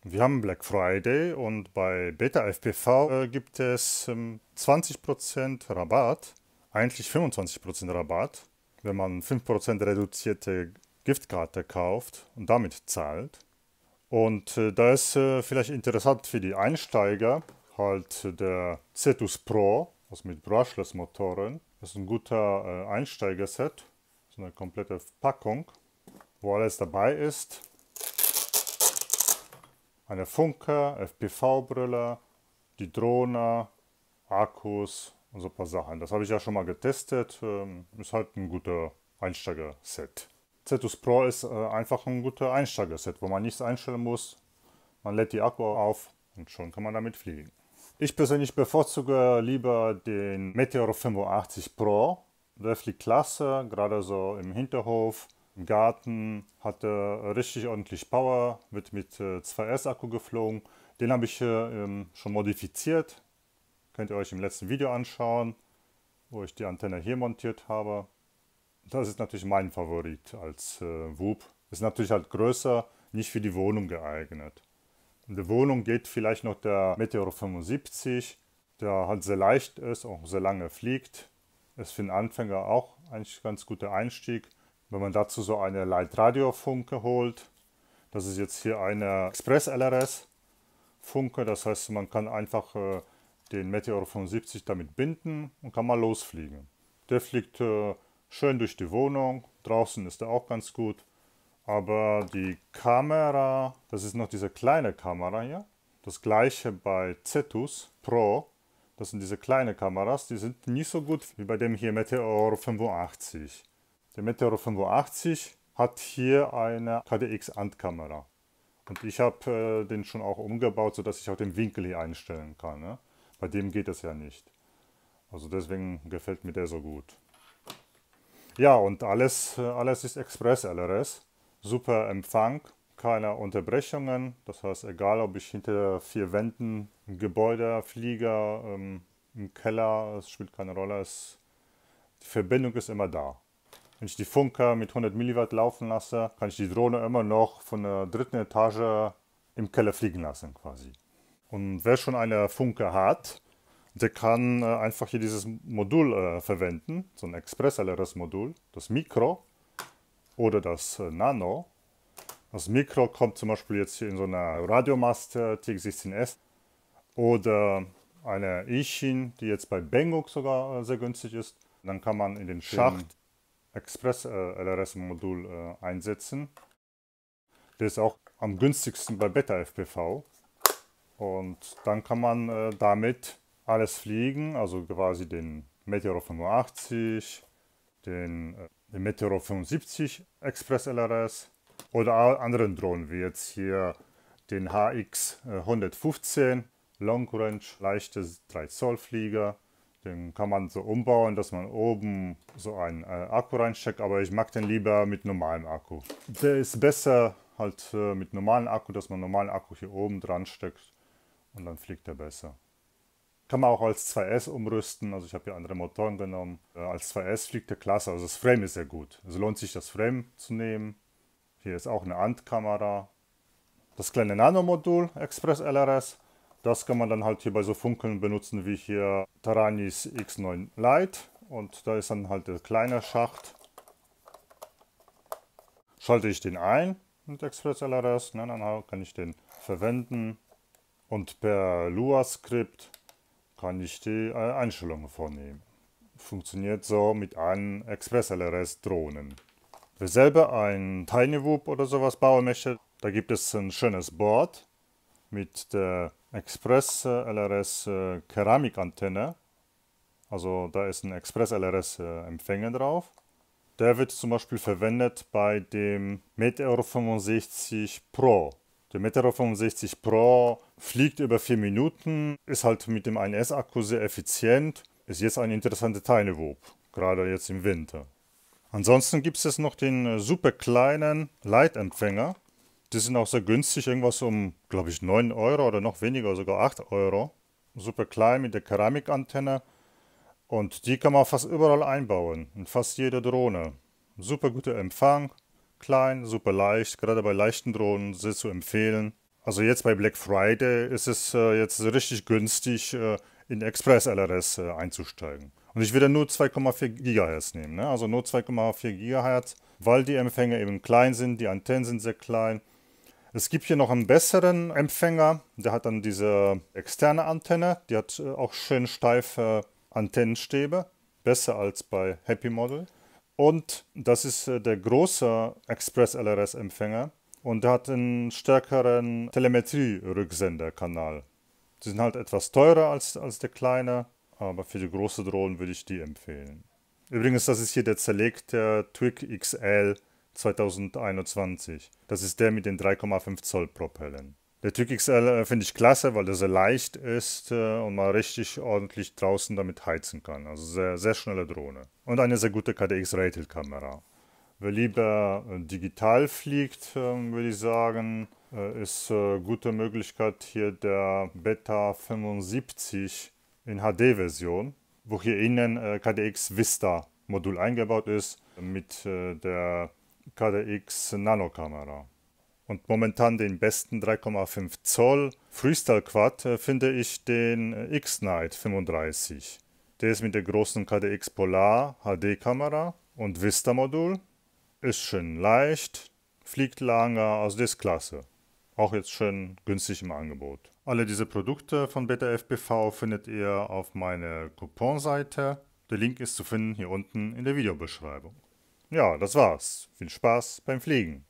Wir haben Black Friday und bei Beta FPV gibt es 20% Rabatt, eigentlich 25% Rabatt, wenn man 5% reduzierte Giftkarte kauft und damit zahlt. Und da ist vielleicht interessant für die Einsteiger halt der Cetus Pro, also mit Brushless-Motoren. Das ist ein guter Einsteigerset, so eine komplette Packung, wo alles dabei ist. Eine Funke, FPV-Brille, die Drohne, Akkus und so ein paar Sachen. Das habe ich ja schon mal getestet. Ist halt ein guter Einsteiger-Set. Cetus Pro ist einfach ein guter Einsteiger-Set, wo man nichts einstellen muss. Man lädt die Akku auf und schon kann man damit fliegen. Ich persönlich bevorzuge lieber den Meteor 85 Pro. Der fliegt klasse, gerade so im Hinterhof. Im Garten hat er richtig ordentlich Power, wird mit 2S-Akku geflogen. Den habe ich schon modifiziert. Könnt ihr euch im letzten Video anschauen, wo ich die Antenne hier montiert habe. Das ist natürlich mein Favorit als WUP. Ist natürlich halt größer, nicht für die Wohnung geeignet. In der Wohnung geht vielleicht noch der Meteor 75, der halt sehr leicht ist, auch sehr lange fliegt. Ist für den Anfänger auch eigentlich ein ganz guter Einstieg. Wenn man dazu so eine Leitradio-Funke holt, das ist jetzt hier eine Express-LRS-Funke, das heißt, man kann einfach den Meteor 75 damit binden und kann mal losfliegen. Der fliegt schön durch die Wohnung, draußen ist er auch ganz gut, aber die Kamera, das ist noch diese kleine Kamera hier, das gleiche bei Cetus Pro, das sind diese kleinen Kameras, die sind nicht so gut wie bei dem hier Meteor 85. Der Meteor 85 hat hier eine KDX-Handkamera. Und ich habe den schon auch umgebaut, sodass ich auch den Winkel hier einstellen kann. Ne? Bei dem geht das ja nicht. Also deswegen gefällt mir der so gut. Ja, und alles ist Express-LRS. Super Empfang, keine Unterbrechungen. Das heißt, egal ob ich hinter 4 Wänden, im Gebäude, Flieger, im Keller, es spielt keine Rolle. Die Verbindung ist immer da. Wenn ich die Funke mit 100 Milliwatt laufen lasse, kann ich die Drohne immer noch von der 3. Etage im Keller fliegen lassen quasi. Und wer schon eine Funke hat, der kann einfach hier dieses Modul verwenden, so ein Express-LRS-Modul, das Mikro oder das Nano. Das Mikro kommt zum Beispiel jetzt hier in so einer Radiomaste TX16S oder eine Ishin, die jetzt bei Banggood sogar sehr günstig ist. Dann kann man in den Schacht Express-LRS-Modul einsetzen. Der ist auch am günstigsten bei Beta FPV. Und dann kann man damit alles fliegen, also quasi den Meteor 85, den Meteor 75 Express LRS oder auch anderen Drohnen, wie jetzt hier den HX 115 Long Range, leichte 3 Zoll Flieger. Den kann man so umbauen, dass man oben so einen Akku reinsteckt, aber ich mag den lieber mit normalem Akku. Der ist besser halt mit normalem Akku, dass man normalen Akku hier oben dran steckt und dann fliegt er besser. Kann man auch als 2S umrüsten, also ich habe hier andere Motoren genommen. Als 2S fliegt der klasse, also das Frame ist sehr gut. Es lohnt sich das Frame zu nehmen. Hier ist auch eine Handkamera. Das kleine Nanomodul Express LRS. Das kann man dann halt hier bei so Funkeln benutzen wie hier Taranis X9 Lite. Und da ist dann halt der kleine Schacht. Schalte ich den ein mit Express LRS, dann kann ich den verwenden. Und per Lua-Skript kann ich die Einstellungen vornehmen. Funktioniert so mit allen Express LRS Drohnen. Wer selber ein Tiny Whoop oder sowas bauen möchte, da gibt es ein schönes Board mit der Express LRS Keramikantenne. Also da ist ein Express LRS Empfänger drauf. Der wird zum Beispiel verwendet bei dem Meteor 65 Pro. Der Meteor 65 Pro fliegt über 4 Minuten, ist halt mit dem 1S-Akku sehr effizient, ist jetzt ein interessanter Tiny Whoop, gerade jetzt im Winter. Ansonsten gibt es noch den super kleinen Leitempfänger. Die sind auch sehr günstig, irgendwas um, glaube ich, 9 Euro oder noch weniger, sogar 8 Euro. Super klein mit der Keramikantenne. Und die kann man fast überall einbauen, in fast jeder Drohne. Super guter Empfang, klein, super leicht, gerade bei leichten Drohnen sehr zu empfehlen. Also jetzt bei Black Friday ist es jetzt richtig günstig, in Express LRS einzusteigen. Und ich werde nur 2,4 GHz nehmen, ne? Also nur 2,4 GHz, weil die Empfänger eben klein sind, die Antennen sind sehr klein. Es gibt hier noch einen besseren Empfänger, der hat dann diese externe Antenne, die hat auch schön steife Antennenstäbe, besser als bei Happy Model. Und das ist der große Express LRS Empfänger und der hat einen stärkeren Telemetrie-Rücksenderkanal. Die sind halt etwas teurer als der kleine, aber für die große Drohnen würde ich die empfehlen. Übrigens, das ist hier der zerlegte TWIC XL 2021. Das ist der mit den 3,5 Zoll Propellen. Der TWIC XL finde ich klasse, weil der sehr leicht ist und man richtig ordentlich draußen damit heizen kann. Also sehr, sehr schnelle Drohne. Und eine sehr gute KDX-Rated-Kamera. Wer lieber digital fliegt, würde ich sagen, ist gute Möglichkeit hier der Beta 75 in HD-Version, wo hier innen KDX Vista Modul eingebaut ist mit der KDX Nano-Kamera. Und momentan den besten 3,5 Zoll Freestyle Quad finde ich den X-Night 35. Der ist mit der großen KDX Polar HD-Kamera und Vista-Modul. Ist schön leicht, fliegt lange, also das ist klasse. Auch jetzt schön günstig im Angebot. Alle diese Produkte von Beta FPV findet ihr auf meiner Couponseite. Der Link ist zu finden hier unten in der Videobeschreibung. Ja, das war's. Viel Spaß beim Fliegen.